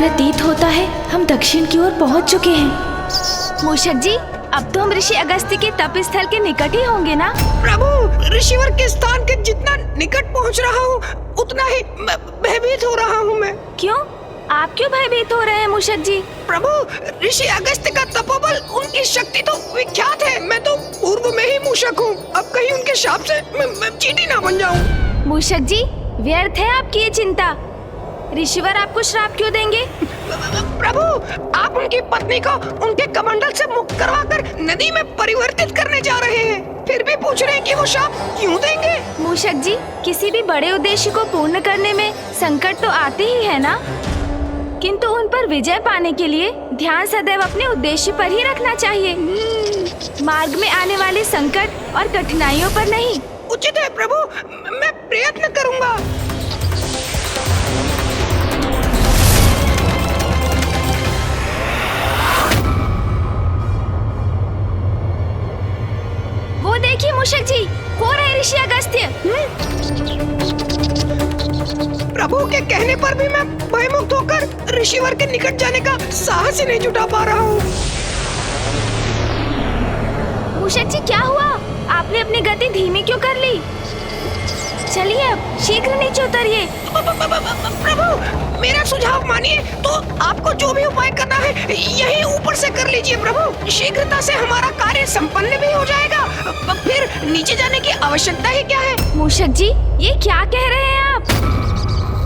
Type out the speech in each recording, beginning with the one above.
प्रतीत होता है हम दक्षिण की ओर पहुंच चुके हैं। मूषक जी, अब तो हम ऋषि अगस्त्य के तप स्थल के निकट ही होंगे ना? प्रभु, ऋषिवर के स्थान के जितना निकट पहुंच रहा हूँ उतना ही भयभीत हो रहा हूँ मैं। क्यों? आप क्यों भयभीत हो रहे हैं मूषक जी? प्रभु, ऋषि अगस्त्य का तपोबल, उनकी शक्ति तो विख्यात है। मैं तो पूर्व में ही मूषक हूँ, अब कहीं उनके शाप से मैं चींटी ना बन जाऊँ। मूषक जी, व्यर्थ है आपकी ये चिंता। ऋषिवर आपको श्राप क्यों देंगे? प्रभु, आप उनकी पत्नी को उनके कमंडल से मुक्त करवाकर नदी में परिवर्तित करने जा रहे हैं, फिर भी पूछ रहे हैं कि वो शाप क्यों देंगे? मूषक जी, किसी भी बड़े उद्देश्य को पूर्ण करने में संकट तो आते ही है ना, किंतु उन पर विजय पाने के लिए ध्यान सदैव अपने उद्देश्य पर ही रखना चाहिए, मार्ग में आने वाले संकट और कठिनाइयों पर नहीं। उचित है प्रभु, मैं प्रयत्न करूंगा। वो देखिए मूषक जी, हो रहे ऋषि अगस्त्य। प्रभु के कहने पर भी मैं भयमुक्त होकर ऋषिवर के निकट जाने का साहस ही नहीं जुटा पा रहा हूँ। मूषक जी, क्या हुआ? आपने अपनी गति धीमी क्यों कर ली? चलिए अब शीघ्र नीचे उतरिए। प्रभु, मेरा सुझाव मानिए तो आपको जो भी उपाय करना है यही ऊपर से कर लीजिए प्रभु। शीघ्रता से हमारा कार्य संपन्न भी हो जाएगा, फिर नीचे जाने की आवश्यकता ही क्या है। मूषक जी, ये क्या कह रहे हैं आप?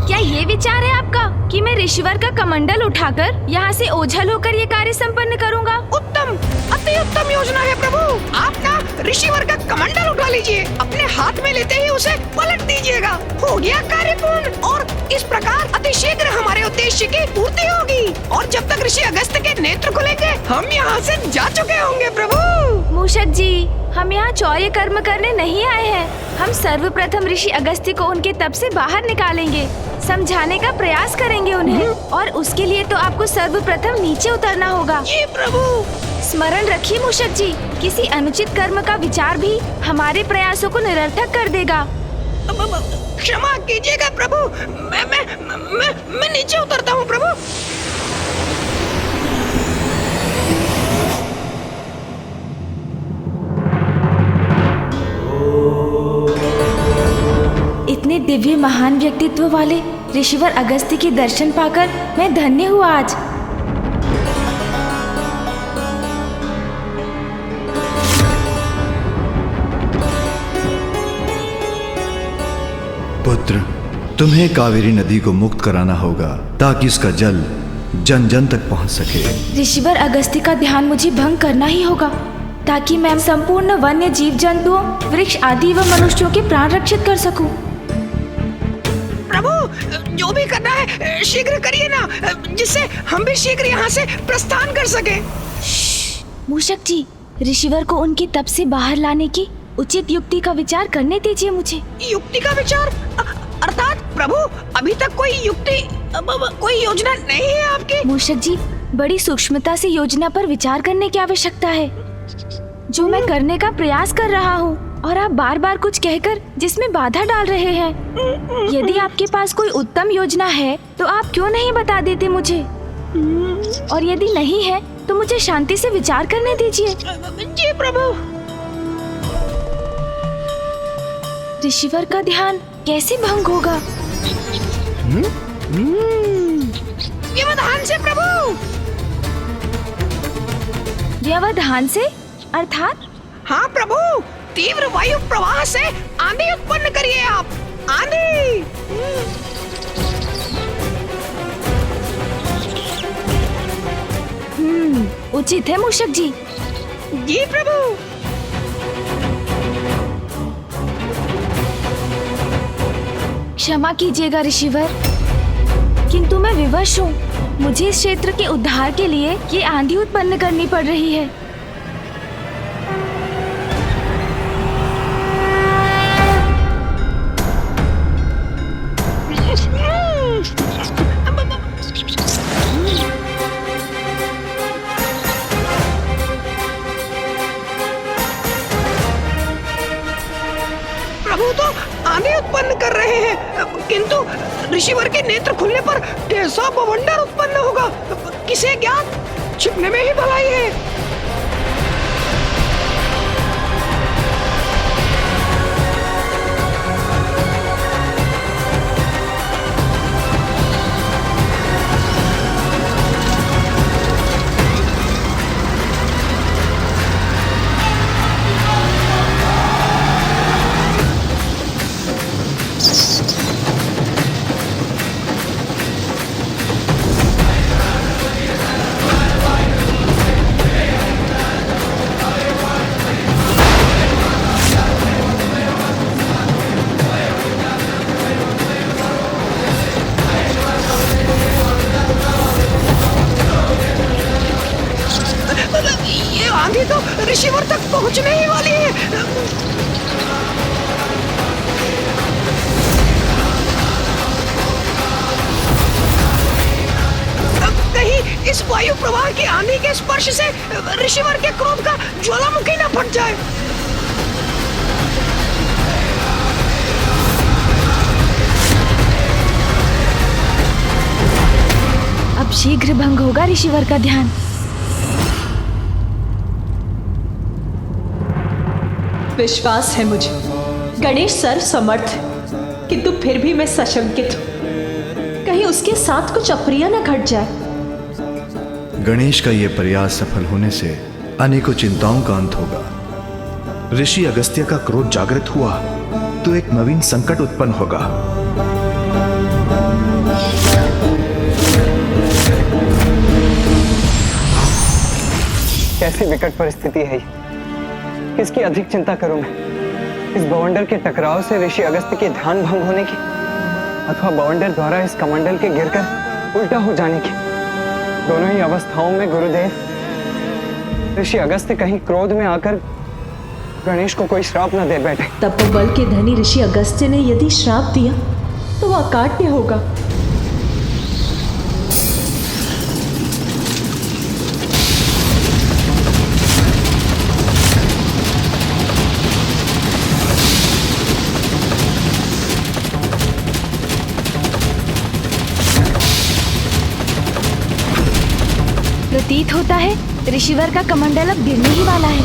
क्या ये विचार है आपका कि मैं ऋषिवर का कमंडल उठाकर यहाँ से ओझल होकर ये कार्य संपन्न करूँगा? उत्तम, अति उत्तम योजना है प्रभु। आप ना ऋषिवर का कमंडल उठा लीजिए, अपने हाथ में लेते ही उसे पलट दीजिएगा। हो गया कार्य पूर्ण, और इस प्रकार अति शीघ्र हमारे उद्देश्य की पूर्ति होगी, और जब तक ऋषि अगस्त्य के नेत्र खुलेंगे हम यहाँ से जा चुके होंगे प्रभु। मूषक जी, हम यहाँ चौर्य कर्म करने नहीं आए हैं। हम सर्वप्रथम ऋषि अगस्त्य को उनके तप से बाहर निकालेंगे, समझाने का प्रयास करेंगे उन्हें, और उसके लिए तो आपको सर्वप्रथम नीचे उतरना होगा। जी प्रभु। स्मरण रखिए मूषक जी, किसी अनुचित कर्म का विचार भी हमारे प्रयासों को निरर्थक कर देगा। क्षमा कीजिएगा प्रभु, मैं नीचे उतरता हूँ प्रभु। इतने दिव्य महान व्यक्तित्व वाले ऋषिवर अगस्त्य के दर्शन पाकर मैं धन्य हुआ आज। पुत्र, तुम्हें कावेरी नदी को मुक्त कराना होगा ताकि इसका जल जन जन तक पहुंच सके। ऋषिवर अगस्त्य का ध्यान मुझे भंग करना ही होगा ताकि मैं संपूर्ण वन्य जीव जंतुओं, वृक्ष आदि व मनुष्यों के प्राण रक्षित कर सकूं। प्रभु, जो भी करना है शीघ्र करिए ना, जिससे हम भी शीघ्र यहाँ से प्रस्थान कर सके। मूषक जी, ऋषिवर को उनके तप से बाहर लाने की उचित युक्ति का विचार करने दीजिए मुझे। युक्ति का विचार? अर्थात प्रभु, अभी तक कोई युक्ति, कोई योजना नहीं है आपकी? मूषक जी, बड़ी सूक्ष्मता से योजना पर विचार करने की आवश्यकता है, जो मैं करने का प्रयास कर रहा हूँ, और आप बार बार कुछ कहकर जिसमें बाधा डाल रहे हैं। यदि आपके पास कोई उत्तम योजना है तो आप क्यों नहीं बता देते मुझे, और यदि नहीं है तो मुझे शांति से विचार करने दीजिए। जी प्रभु। ऋषिवर का ध्यान कैसे भंग होगा? व्यवधान से प्रभु। व्यवधान से अर्थात? हाँ प्रभु, तीव्र वायु प्रवाह से आंधी उत्पन्न करिए आप। आंधी। उचित है मूषक जी। जी प्रभु। क्षमा कीजिएगा ऋषिवर, किंतु मैं विवश हूँ। मुझे इस क्षेत्र के उद्धार के लिए ये आंधी उत्पन्न करनी पड़ रही है। प्रभु तो आंधी उत्पन्न कर रहे हैं, किंतु ऋषिवर के नेत्र खुलने पर कैसा बवंडर उत्पन्न होगा, किसे ज्ञात। छिपने में ही भलाई है। ये आंधी तो ऋषिवर तक पहुंचने ही वाली है। कहीं इस वायु प्रवाह की आंधी के स्पर्श से ऋषिवर के क्रोध का ज्वालामुखी न फट जाए। अब शीघ्र भंग होगा ऋषिवर का ध्यान। विश्वास है मुझे, गणेश सर्व समर्थ है, किंतु फिर भी मैं सशंकित हूँ। कहीं उसके साथ कुछ अप्रिय न घट जाए। गणेश का यह प्रयास सफल होने से अनेकों चिंताओं का अंत होगा। ऋषि अगस्त्य का क्रोध जागृत हुआ तो एक नवीन संकट उत्पन्न होगा। कैसी विकट परिस्थिति है ये। किसकी अधिक चिंता करूं मैं, इस बवंडर के टकराव से ऋषि अगस्त्य के ध्यान भंग होने की, अथवा बवंडर द्वारा इस कमंडल के गिरकर उल्टा हो जाने की। दोनों ही अवस्थाओं में गुरुदेव, ऋषि अगस्त्य कहीं क्रोध में आकर गणेश को कोई श्राप न दे बैठे। तपोबल के धनी ऋषि अगस्त्य ने यदि श्राप दिया तो वह अकाट्य होगा। प्रतीत होता है ऋषिवर का कमंडल अब गिरने ही वाला है।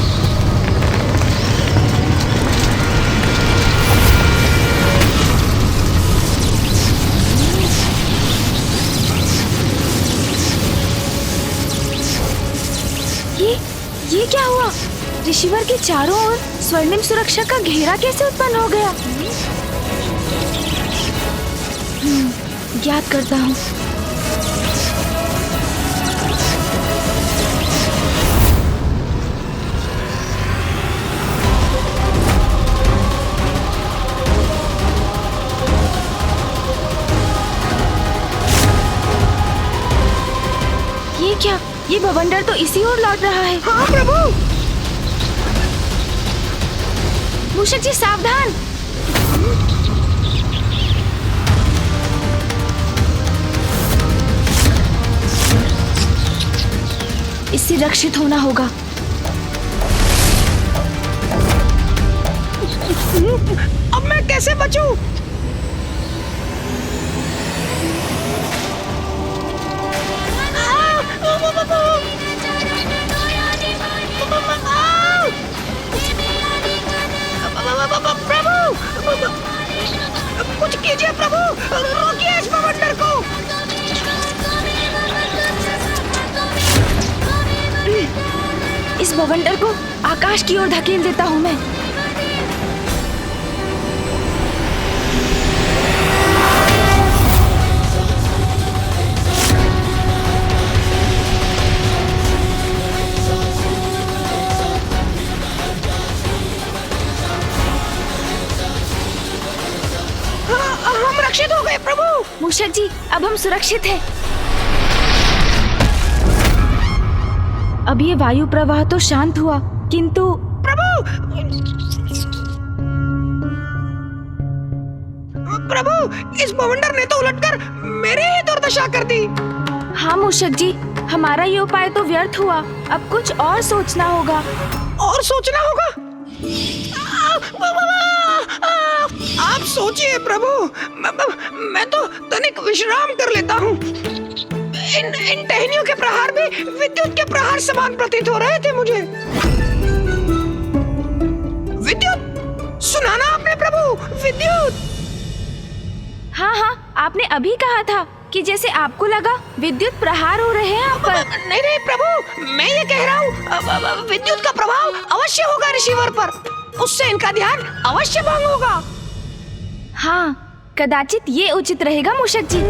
ये क्या हुआ? ऋषिवर के चारों ओर स्वर्णिम सुरक्षा का घेरा कैसे उत्पन्न हो गया? ज्ञात करता हूँ। ये क्या? ये बवंडर तो इसी ओर लौट रहा है। हाँ प्रभु। मूषक जी सावधान। इससे रक्षित होना होगा। अब मैं कैसे बचूं? प्रभु, कुछ कीजिए प्रभु, रोकिए इस बवंडर को। इस बवंडर को आकाश की ओर धकेल देता हूँ मैं। हम रक्षित हो गए प्रभु। मूषक जी, अब हम सुरक्षित हैं। अब ये वायु प्रवाह तो शांत हुआ, किंतु प्रभु, इस बवंडर ने तो उलटकर मेरी ही दुर्दशा कर दी। हाँ मूषक जी, हमारा ये उपाय तो व्यर्थ हुआ। अब कुछ और सोचना होगा। और सोचना होगा? आप सोचिए प्रभु, मैं तो तनिक विश्राम कर लेता हूँ। इन टहनियों के प्रहार भी विद्युत के प्रहार समान प्रतीत हो रहे थे मुझे। विद्युत, सुना ना आपने प्रभु, विद्युत। हाँ हाँ, आपने अभी कहा था कि जैसे आपको लगा विद्युत प्रहार हो रहे हैं आप पर। नहीं नहीं प्रभु, मैं ये कह रहा हूँ विद्युत का प्रभाव अवश्य होगा ऋषिवर पर, उससे इनका ध्यान अवश्य भंग होगा। हाँ, कदाचित ये उचित रहेगा मूषक जी।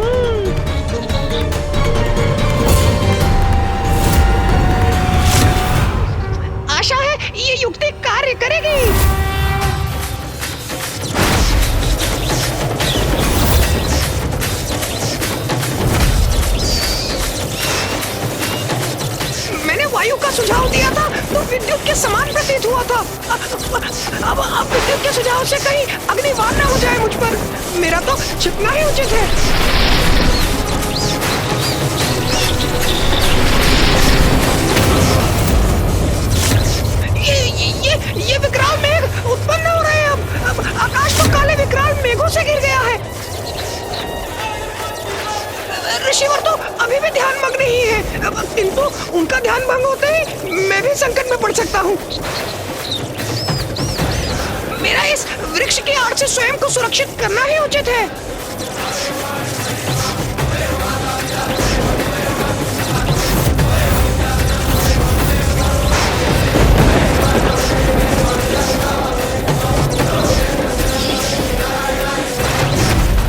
आशा है ये युक्ति कार्य करेगी। मैंने वायु का सुझाव दिया था तो विद्युत के समान प्रतीत हुआ था। अब विद्युत के सुझाव से कहीं अग्निवार ना हो जाए मुझ पर। मेरा तो छिपना ही उचित है। ये विकराल मेघ उत्पन्न हो रहे हैं। अब आकाश तो काले विकराल मेघों से घिर गया है। ऋषिवर तो अभी भी ध्यान मग्न ही है, किंतु उनका ध्यान भंग होते ही मैं भी संकट में पड़ सकता हूँ। मेरा इस वृक्ष की आड़ से स्वयं को सुरक्षित करना ही उचित है।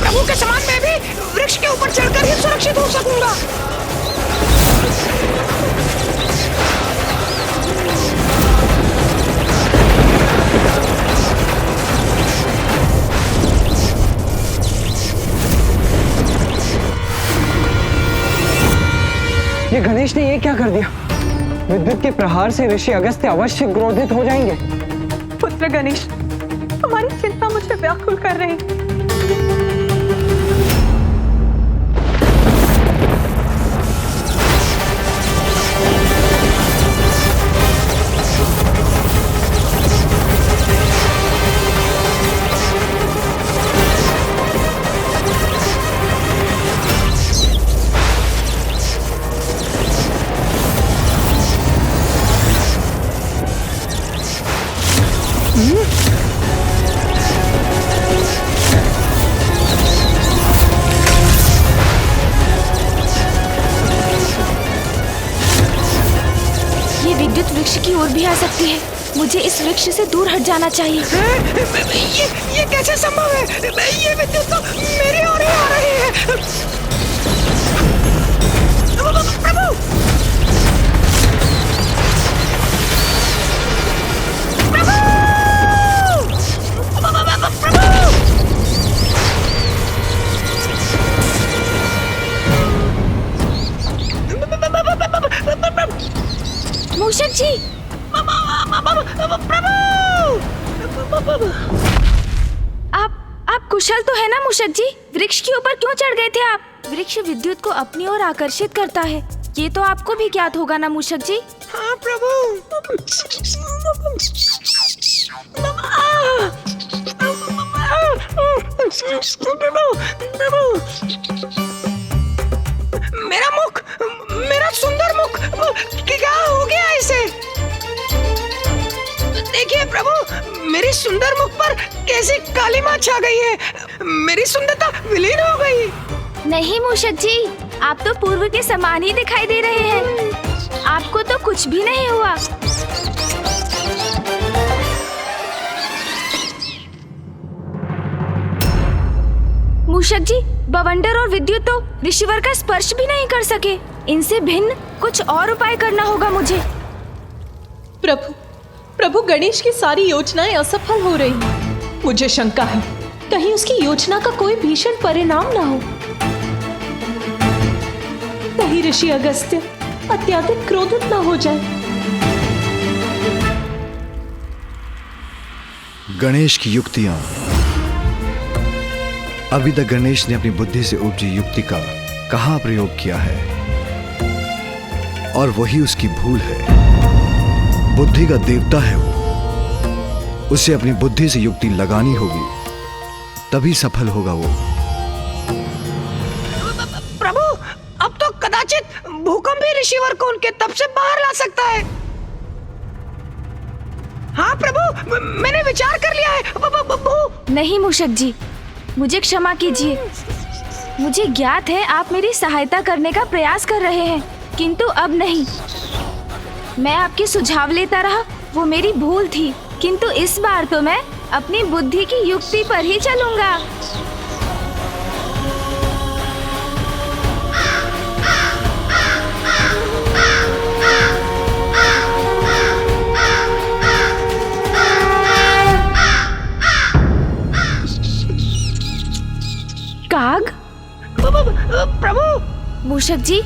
प्रभु के समान मैं भी वृक्ष के ऊपर चढ़कर ही सुरक्षित हो सकूंगा। ये गणेश ने ये क्या कर दिया? विद्युत के प्रहार से ऋषि अगस्त्य अवश्य क्रोधित हो जाएंगे। पुत्र गणेश, हमारी चिंता मुझे व्याकुल कर रही है। वृक्ष की ओर भी आ सकती है। मुझे इस वृक्ष से दूर हट जाना चाहिए। ये कैसे संभव है? ये विद्युत तो मेरी ओर ही आ रही है। प्रभु! मूषक जी, आप कुशल तो है ना मूषक जी? वृक्ष के ऊपर क्यों चढ़ गए थे आप? वृक्ष विद्युत को अपनी ओर आकर्षित करता है, ये तो आपको भी ज्ञात होगा ना मूषक जी? हाँ प्रभु। मेरा मुख, मेरा सुंदर मुख, क्या हो गया इसे? देखिए प्रभु, मेरी सुंदर मुख पर कैसी कालिमा छा गई है। मेरी सुंदरता विलीन हो गई। नहीं मूषक जी, आप तो पूर्व के समान ही दिखाई दे रहे हैं। आपको तो कुछ भी नहीं हुआ। मूषक जी, बवंडर और विद्युत तो ऋषिवर का स्पर्श भी नहीं कर सके। इनसे भिन्न कुछ और उपाय करना होगा मुझे। प्रभु गणेश की सारी योजनाएं असफल हो रही हैं। मुझे शंका है, कहीं उसकी योजना का कोई भीषण परिणाम ना हो। कहीं ऋषि अगस्त्य अत्यधिक क्रोधित ना हो जाए। गणेश की युक्तियां। अभी तक गणेश ने अपनी बुद्धि से उपजी युक्ति का कहां प्रयोग किया है, और वही उसकी भूल है। बुद्धि का देवता है वो, उसे अपनी बुद्धि से युक्ति लगानी होगी, तभी सफल होगा वो। प्रभु, अब तो कदाचित भूकंप ही ऋषिवर को उनके तप से बाहर ला सकता है। हाँ प्रभु, मैंने विचार कर लिया है। नहीं मूषक जी, मुझे क्षमा कीजिए। मुझे ज्ञात है आप मेरी सहायता करने का प्रयास कर रहे हैं, किंतु अब नहीं। मैं आपके सुझाव लेता रहा, वो मेरी भूल थी, किंतु इस बार तो मैं अपनी बुद्धि की युक्ति पर ही चलूंगा। काग? प्रभु, मूषक जी,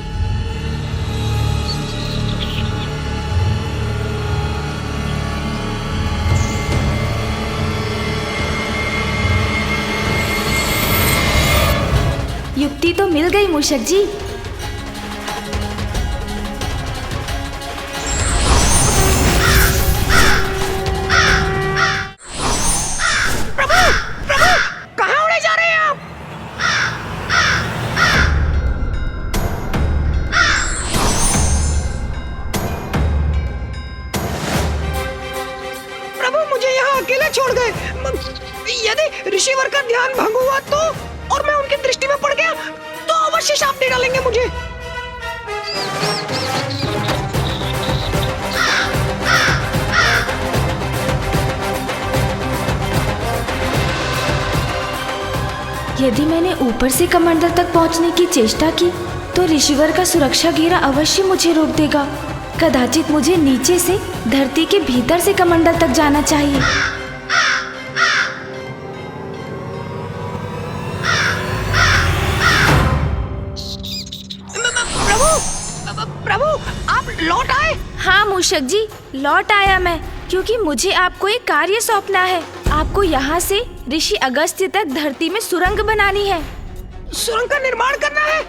युक्ति तो मिल गई मूषक जी। प्रभु, प्रभु, कहाँ उड़े जा रहे हैं आप? प्रभु, मुझे यहाँ अकेले छोड़ गए। यदि ऋषिवर का ध्यान भंग हुआ तो, और मैं उनकी दृष्टि में पड़ गया तो अवश्य शाप दे डालेंगे मुझे। यदि मैंने ऊपर से कमंडल तक पहुंचने की चेष्टा की तो ऋषिवर का सुरक्षा घेरा अवश्य मुझे रोक देगा। कदाचित मुझे नीचे से धरती के भीतर से कमंडल तक जाना चाहिए। प्रभु, आप लौट आए? हाँ मूषक जी, लौट आया मैं, क्योंकि मुझे आपको एक कार्य सौंपना है। आपको यहाँ से ऋषि अगस्त्य तक धरती में सुरंग बनानी है। सुरंग का निर्माण करना है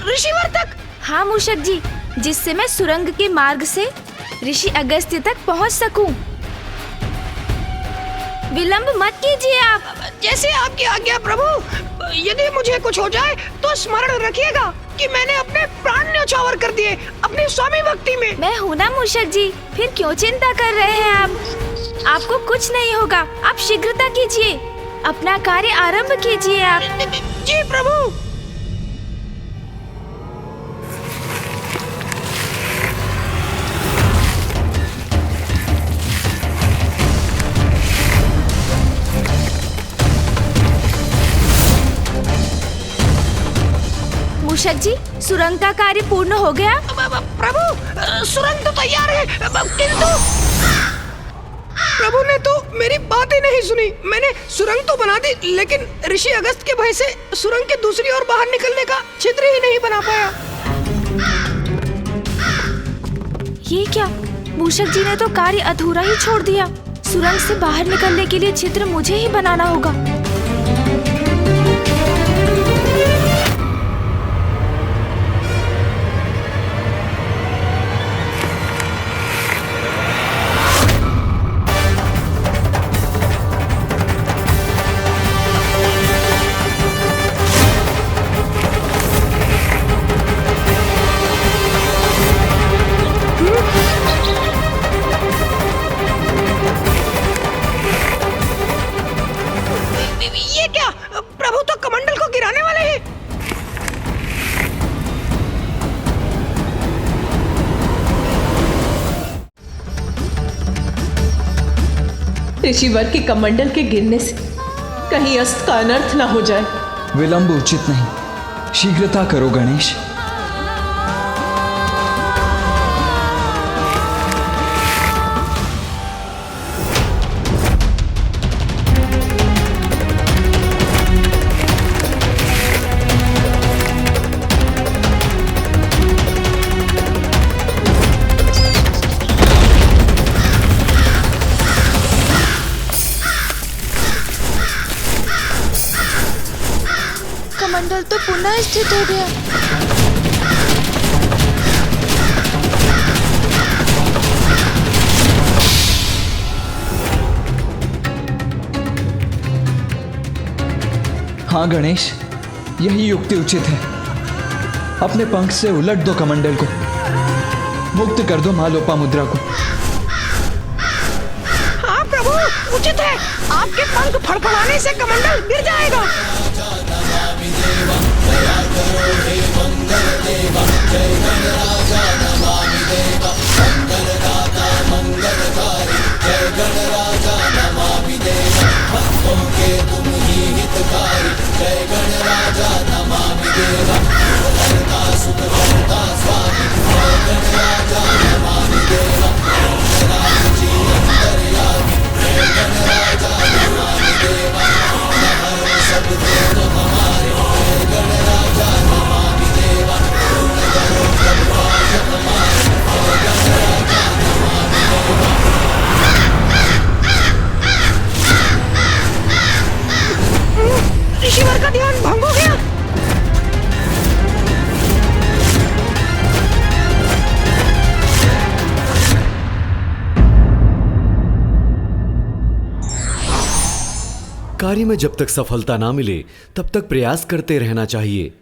ऋषिवर तक? हाँ मूषक जी, जिससे मैं सुरंग के मार्ग से ऋषि अगस्त्य तक पहुँच सकूं। विलंब मत कीजिए आप। जैसे आपकी आज्ञा प्रभु। यदि मुझे कुछ हो जाए तो स्मरण रखिएगा कि मैंने अपने प्राण न्यौछावर कर दिए अपनी स्वामी भक्ति में। मैं हूँ ना मूषक जी, फिर क्यों चिंता कर रहे हैं आप? आपको कुछ नहीं होगा, आप शीघ्रता कीजिए, अपना कार्य आरंभ कीजिए आप। जी प्रभु। मूषक जी, सुरंग का कार्य पूर्ण हो गया? प्रभु, सुरंग तो तैयार है, किंतु प्रभु ने तो मेरी बात ही नहीं सुनी। मैंने सुरंग तो बना दी, लेकिन ऋषि अगस्त के भय से सुरंग के दूसरी ओर बाहर निकलने का छिद्र ही नहीं बना पाया। ये क्या? मूषक जी ने तो कार्य अधूरा ही छोड़ दिया। सुरंग से बाहर निकलने के लिए छिद्र मुझे ही बनाना होगा। ये क्या? प्रभु तो कमंडल को गिराने वाले हैं। ऋषिवर के कमंडल के गिरने से कहीं अस्त का अनर्थ न हो जाए। विलंब उचित नहीं, शीघ्रता करो गणेश। कमंडल तो पुनः स्थित हो गया। हाँ गणेश, यही युक्ति उचित है। अपने पंख से उलट दो कमंडल को, मुक्त कर दो माँ लोपामुद्रा को। हाँ प्रभु, उचित है। आपके पंख फड़फड़ाने से कमंडल गिर जाएगा। ऋषिवर का ध्यान भंग हो गया। कार्य में जब तक सफलता ना मिले तब तक प्रयास करते रहना चाहिए।